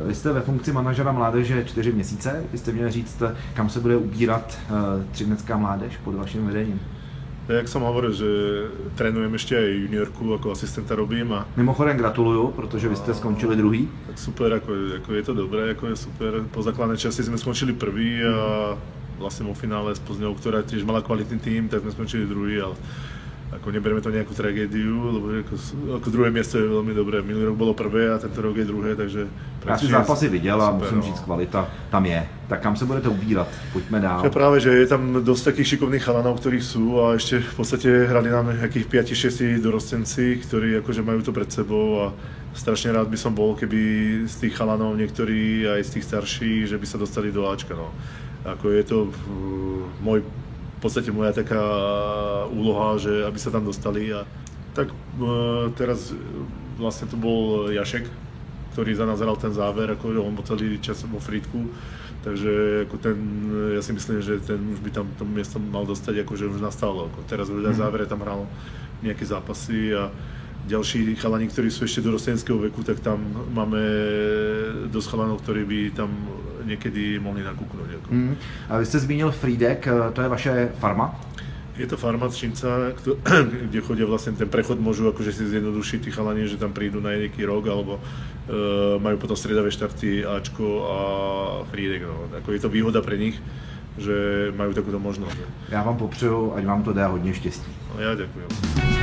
vy jste ve funkci manažera mládeže 4 měsíce, vy jste měli říct, kam se bude ubírat třinecká mládež pod vaším vedením. Jak som hovoril, že trénujem ešte aj juniorku, ako asistenta robím a... Mimochodem gratuluju, protože vy ste skončili druhý. Tak super, ako je to dobré, ako je super. Po základnej časti sme skončili prvý a vlastne vo finále s Plzňou, ktorá tiež mala kvalitný tým, tak sme skončili druhý, ale ako neberieme to nejakú tragédiu, lebo ako druhé miesto je veľmi dobré. Minulý rok bolo prvé a tento rok je druhé, takže... Já si zápasy viděl a musím říct, kvalita tam je. Tak kam se budete ubírat? Pojďme dál. Že práve, že je tam dosť takých šikovných chalanov, ktorí sú a ešte v podstate hrali nám nejakých 5-6 dorostenci, ktorí akože majú to pred sebou a strašne rád by som bol, keby z tých chalanov niektorí aj z tých starších, že by sa dostali do Ačka. No. Ako je to v podstate moja taká úloha, že aby sa tam dostali a tak teraz vlastne to bol Jašek, ktorý za nás hral ten záver, ako on bol celý čas vo Frýdku, takže ako ja si myslím, že ten už by tam to miesto mal dostať, akože už nastalo. Ako teraz už aj závere tam hral nejaké zápasy a ďalší chalani, ktorí sú ešte do dorostenského veku, tak tam máme dosť chalanov, ktorí by tam niekedy mohli nakúknúť. Ako. A vy ste zmínil Frýdek, to je vaše farma? Je to farma Třinca, kde chodia vlastne ten prechod môžu akože si zjednodušiť tí chalani, že tam prídu na nejaký rok, alebo majú potom striedavé štarty Ačko a Frýdek. No. Ako je to výhoda pre nich, že majú takúto možnosť. Já vám popřeju, ať vám to dá hodně štěstí. No, ja ďakujem.